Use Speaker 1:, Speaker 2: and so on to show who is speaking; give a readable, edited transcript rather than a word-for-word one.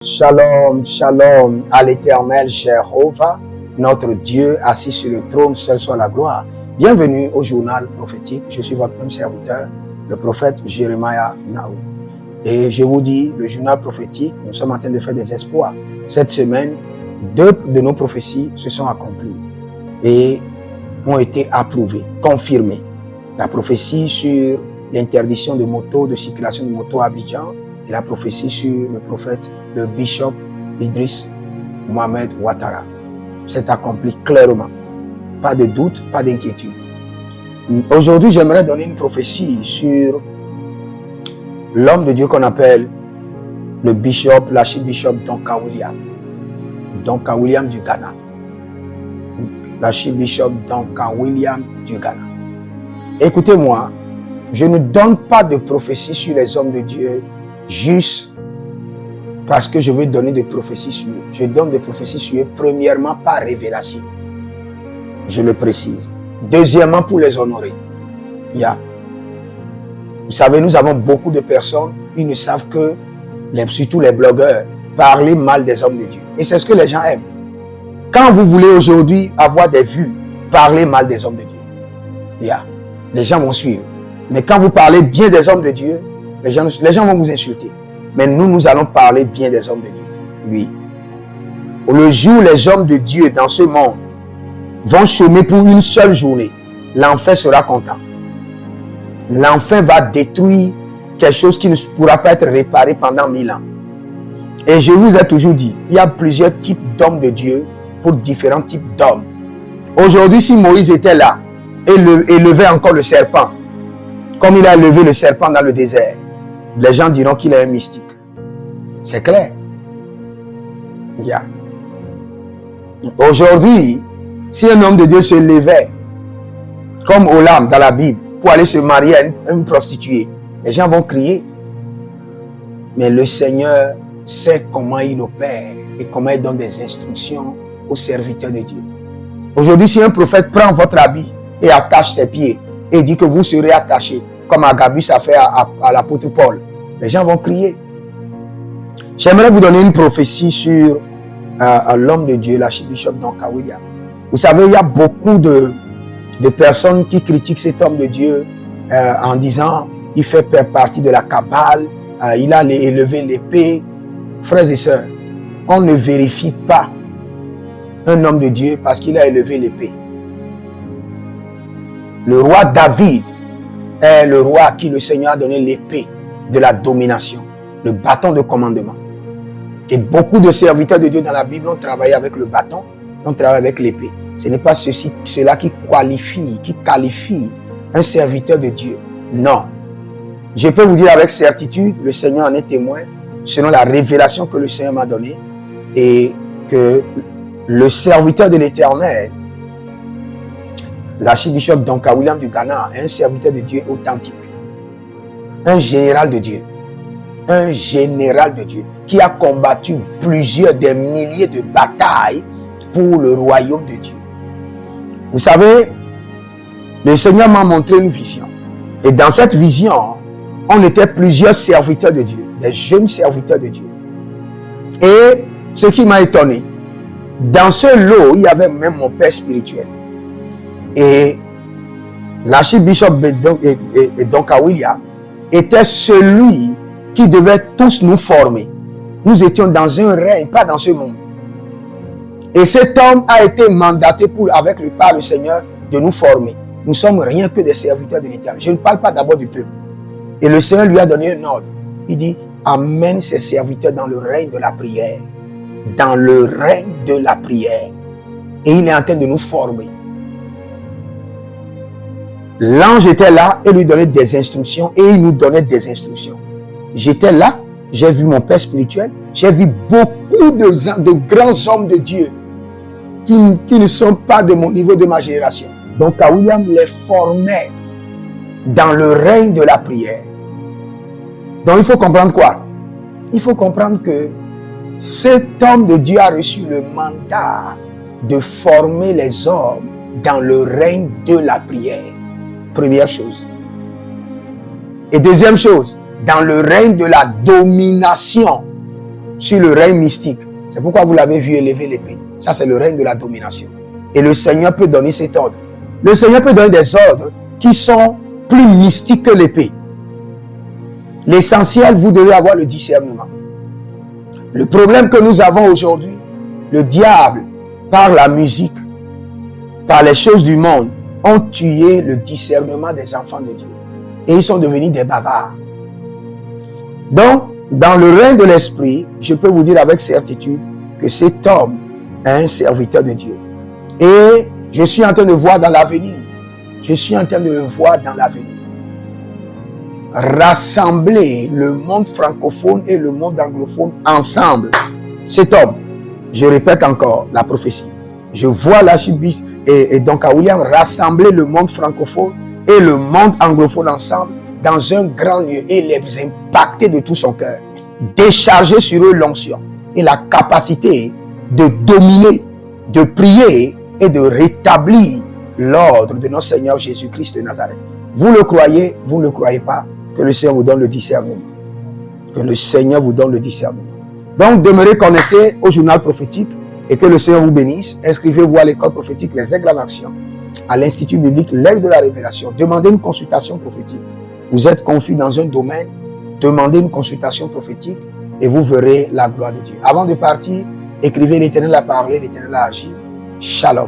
Speaker 1: Shalom, shalom à l'éternel Jéhovah, notre Dieu assis sur le trône, seul soit la gloire. Bienvenue au journal prophétique. Je suis votre homme serviteur, le prophète Jeremiah Naou. Et je vous dis, le journal prophétique, nous sommes en train de faire des exploits. Cette semaine, 2 de nos prophéties se sont accomplies et ont été approuvées, confirmées. La prophétie sur l'interdiction de motos, de circulation de motos à Abidjan, et la prophétie sur le prophète, le bishop Idriss Mohamed Ouattara s'est accomplie clairement. Pas de doute, pas d'inquiétude. Aujourd'hui, j'aimerais donner une prophétie sur l'homme de Dieu qu'on appelle le bishop, l'archibishop Duncan Williams. Duncan Williams du Ghana. L'archibishop Duncan Williams du Ghana. Écoutez-moi, je ne donne pas de prophétie sur les hommes de Dieu juste parce que je veux donner des prophéties sur eux. Je donne des prophéties sur eux, premièrement par révélation. Je le précise. Deuxièmement, pour les honorer. Vous savez, nous avons beaucoup de personnes qui ne savent que, surtout les blogueurs, parler mal des hommes de Dieu. Et c'est ce que les gens aiment. Quand vous voulez aujourd'hui avoir des vues, parler mal des hommes de Dieu. Les gens vont suivre. Mais quand vous parlez bien des hommes de Dieu, les gens vont vous insulter. Mais nous allons parler bien des hommes de Dieu. Oui. Le jour où les hommes de Dieu dans ce monde vont chômer pour une seule journée, l'enfer sera content. L'enfer va détruire quelque chose qui ne pourra pas être réparé pendant 1000 ans. Et je vous ai toujours dit, il y a plusieurs types d'hommes de Dieu pour différents types d'hommes. Aujourd'hui, si Moïse était là et élevait encore le serpent, comme il a levé le serpent dans le désert, les gens diront qu'il est un mystique. C'est clair. Aujourd'hui, si un homme de Dieu se levait, comme Olam dans la Bible, pour aller se marier à une prostituée, les gens vont crier. Mais le Seigneur sait comment il opère et comment il donne des instructions aux serviteurs de Dieu. Aujourd'hui, si un prophète prend votre habit et attache ses pieds et dit que vous serez attachés, comme Agabus a fait à l'apôtre Paul, les gens vont crier. J'aimerais vous donner une prophétie sur l'homme de Dieu, l'archibishop Duncan Williams. Vous savez, il y a beaucoup de personnes qui critiquent cet homme de Dieu en disant qu'il fait partie de la Kabbale, il a élevé l'épée. Frères et sœurs, on ne vérifie pas un homme de Dieu parce qu'il a élevé l'épée. Le roi David est le roi à qui le Seigneur a donné l'épée de la domination, le bâton de commandement. Et beaucoup de serviteurs de Dieu dans la Bible ont travaillé avec le bâton, ont travaillé avec l'épée. Ce n'est pas cela qui qualifie un serviteur de Dieu. Non. Je peux vous dire avec certitude, le Seigneur en est témoin, selon la révélation que le Seigneur m'a donnée, et que le serviteur de l'Éternel, l'archibishop Duncan Williams du Ghana, est un serviteur de Dieu authentique. Un général de Dieu. Un général de Dieu qui a combattu des milliers de batailles pour le royaume de Dieu. Vous savez, le Seigneur m'a montré une vision. Et dans cette vision, on était plusieurs serviteurs de Dieu, des jeunes serviteurs de Dieu. Et ce qui m'a étonné, dans ce lot, il y avait même mon père spirituel. Et l'archibishop Duncan Williams était celui qui devait tous nous former. Nous étions dans un règne, pas dans ce monde. Et cet homme a été mandaté par le Seigneur de nous former. Nous sommes rien que des serviteurs de l'Éternel. Je ne parle pas d'abord du peuple. Et le Seigneur lui a donné un ordre. Il dit, amène ses serviteurs dans le règne de la prière. Dans le règne de la prière. Et il est en train de nous former. L'ange était là et lui donnait des instructions et il nous donnait des instructions. J'étais là, j'ai vu mon père spirituel, j'ai vu beaucoup de grands hommes de Dieu qui ne sont pas de mon niveau, de ma génération. Donc, William les formait dans le règne de la prière. Donc, il faut comprendre quoi? Il faut comprendre que cet homme de Dieu a reçu le mandat de former les hommes dans le règne de la prière. Première chose. Et deuxième chose, dans le règne de la domination sur le règne mystique. C'est pourquoi vous l'avez vu élever l'épée. Ça, c'est le règne de la domination. Et le Seigneur peut donner cet ordre. Le Seigneur peut donner des ordres qui sont plus mystiques que l'épée. L'essentiel, vous devez avoir le discernement. Le problème que nous avons aujourd'hui, le diable, par la musique, par les choses du monde, ont tué le discernement des enfants de Dieu. Et ils sont devenus des bavards. Donc, dans le règne de l'esprit, je peux vous dire avec certitude que cet homme est un serviteur de Dieu. Et je suis en train de voir dans l'avenir. Je suis en train de le voir dans l'avenir. Rassembler le monde francophone et le monde anglophone ensemble. Cet homme, je répète encore la prophétie. Je vois l'archibisque et donc à William rassembler le monde francophone et le monde anglophone ensemble dans un grand lieu et les impacter de tout son cœur. Décharger sur eux l'onction et la capacité de dominer, de prier et de rétablir l'ordre de notre Seigneur Jésus-Christ de Nazareth. Vous le croyez, vous ne le croyez pas, que le Seigneur vous donne le discernement. Que le Seigneur vous donne le discernement. Donc, demeurez connectés au journal prophétique et que le Seigneur vous bénisse. Inscrivez-vous à l'école prophétique Les Aigles en Action, à l'Institut biblique L'Aigle de la Révélation. Demandez une consultation prophétique. Vous êtes confus dans un domaine, demandez une consultation prophétique et vous verrez la gloire de Dieu. Avant de partir, écrivez: l'Éternel a parlé, l'Éternel a agi. Shalom.